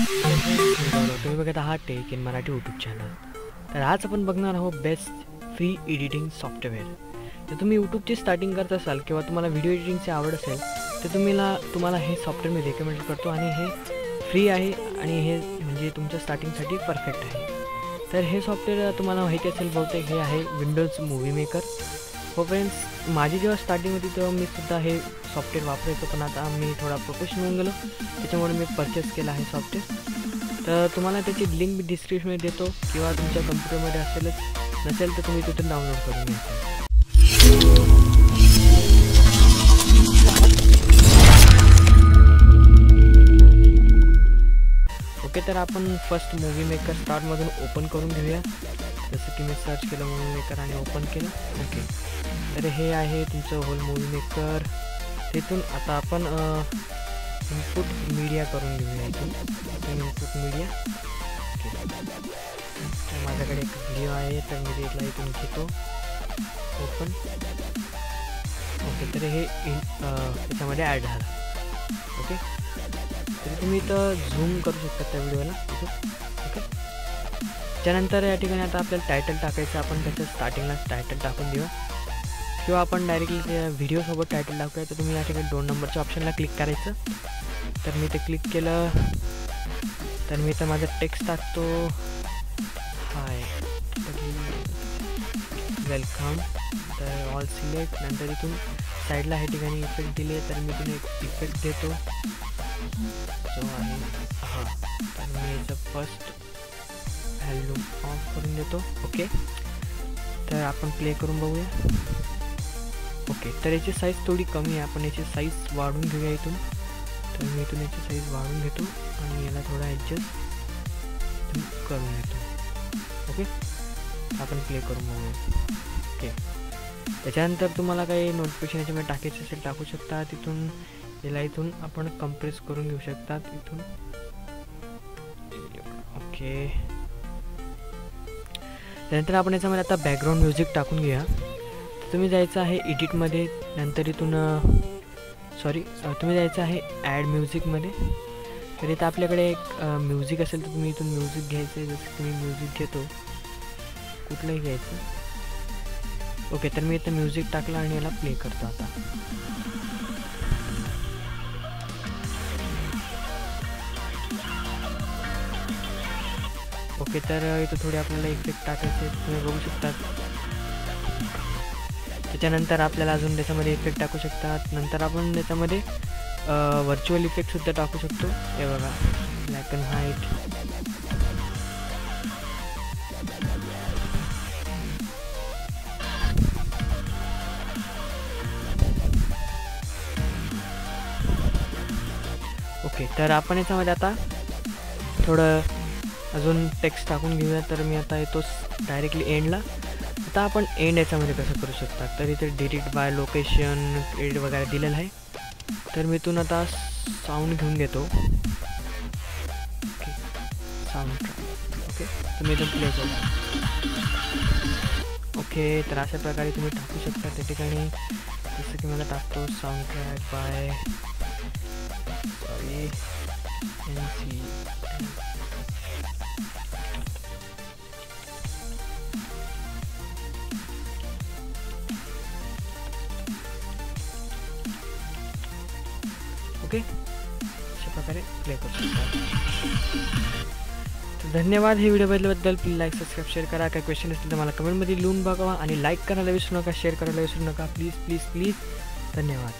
तुम्ही बघत आहात tech in Marathi YouTube channel. तर आज आपण बघणार आहोत बेस्ट फ्री एडिटिंग सॉफ्टवेअर. जर तुम्ही यूट्यूबची स्टार्टिंग करत असाल किंवा तुम्हाला व्हिडिओ एडिटिंगची आवड असेल तर तुम्हाला हे सॉफ्टवेअर मी रेकमेंड करतो आणि हे फ्री आहे आणि हे म्हणजे तुमच्या स्टार्टिंगसाठी परफेक्ट आहे. तर हे सॉफ्टवेअर तुम्हाला माहिती असेल बहुतेक हे आहे विंडोज मूवी मेकर. हो फ्रेंड्स, माझी जेव्हा स्टार्टिंग होती तेव्हा मी सुद्धा हे सॉफ्टवेअर वापरायचो, पण आता मी थोडा प्रोफेशनल होऊन गेलो त्याच्यामुळे मी परचेस केला आहे सॉफ्टवेअर. तर तुम्हाला त्याची लिंक मी डिस्क्रिप्शनमध्ये देतो किंवा तुमच्या कम्प्युटरमध्ये नसेल तर तुम्ही तिथून डाउनलोड करून घ्या. ओके, तर आपण फर्स्ट मूवी मेकर स्टार्टमधून ओपन करून घेऊया. जसं की मी सर्च केलं मूवी मेकर आणि ओपन केलं. ओके, तर हे आहे तुमचं होल मूवी मेकर. तिथून आता आपण इनपुट मीडिया करून घेऊया. इथून इनपुट मीडिया. तर माझ्याकडे एक व्हिडिओ आहे तर मी त्याला इथून घेतो ओपन. ओके, तर हे त्याच्यामध्ये ॲड झालं. ओके, तर तुम्ही इथं झूम करू शकता त्या व्हिडिओला इथं. ओके, त्यानंतर या ठिकाणी आता आपल्याला टायटल टाकायचं. आपण त्याच्या स्टार्टिंगला टायटल टाकून देऊ किंवा आपण डायरेक्टली त्या व्हिडिओसोबत टायटल टाकूया. तर तुम्ही या ठिकाणी 2 नंबरच्या ऑप्शनला क्लिक करायचं. तर मी ते क्लिक केलं तर मी तर माझं टेक्स्ट टाकतो, हाय वेलकम. तर ऑल सिलेक्ट. नंतर इथून साईडला ह्या ठिकाणी इफेक्ट दिले तर मी इथून एक इफेक्ट देतो जो आहे तर मी याचं फर्स्ट व्हॅल्यूम ऑफ करून देतो. ओके, तर आपण प्ले करून बघूया. ओके, तर याची साईज थोडी कमी आहे, आपण याची साईज वाढवून घेऊया इथून. तर मी इथून याची साईज वाढवून घेतो आणि याला थोडा ॲडजस्ट करून घेतो. ओके, आपण प्ले करून बघूया. ओके, त्याच्यानंतर तुम्हाला काही नोटिफिकेशन याच्यामध्ये टाकायचं असेल टाकू शकता. तिथून याला इथून आपण कम्प्रेस करून घेऊ शकतात इथून. ओके, त्यानंतर आपण याच्यामध्ये आता बॅकग्राऊंड म्युझिक टाकून घेऊया. तुम्ही जायचं आहे एडिटमध्ये. नंतर इथून तुम्ही जायचं आहे ॲड म्युझिकमध्ये. तर इथं आपल्याकडे एक म्युझिक असेल तर तुम्ही इथून म्युझिक घ्यायचं आहे. जसं तुम्ही म्युझिक घेतो कुठलंही घ्यायचं. ओके, तर मी इथं म्युझिक टाकलं आणि याला प्ले करतो आता. ओके, तर इथं थोडे आपल्याला इफेक्ट टाकायचे तुम्ही बघू शकतात. त्याच्यानंतर आपल्याला अजून त्याच्यामध्ये इफेक्ट टाकू शकतात. नंतर आपण त्याच्यामध्ये व्हर्च्युअल इफेक्टसुद्धा टाकू शकतो. हे बघा, ब्लॅक अँड व्हाईट. ओके, तर आपण याच्यामध्ये आता थोडं अजून टेक्स्ट टाकून घेऊया. तर मी आता येतो डायरेक्टली एंडला. आता आपण एंड याच्यामध्ये कसं करू शकता, तर इथे डिलीट बाय लोकेशन एड वगैरे दिलेलं आहे. तर मी इथून आता साऊंड घेऊन घेतो. Okay, sound track. ओके, तर मी इथून प्ले करतो. ओके, तर अशा प्रकारे तुम्ही टाकू शकता त्या ठिकाणी. जसं की मला टाकतो soundtrack by NC. Okay, अशा प्रकारे प्ले करू शकता. तर धन्यवाद हे व्हिडिओ बघितल्याबद्दल. प्लीज लाईक सबस्क्राईब शेअर करा. काही क्वेश्चन असतील तर मला कमेंटमध्ये लिहून बघा आणि लाईक करायला विसरू नका, शेअर करायला विसरू नका. Please please please. धन्यवाद.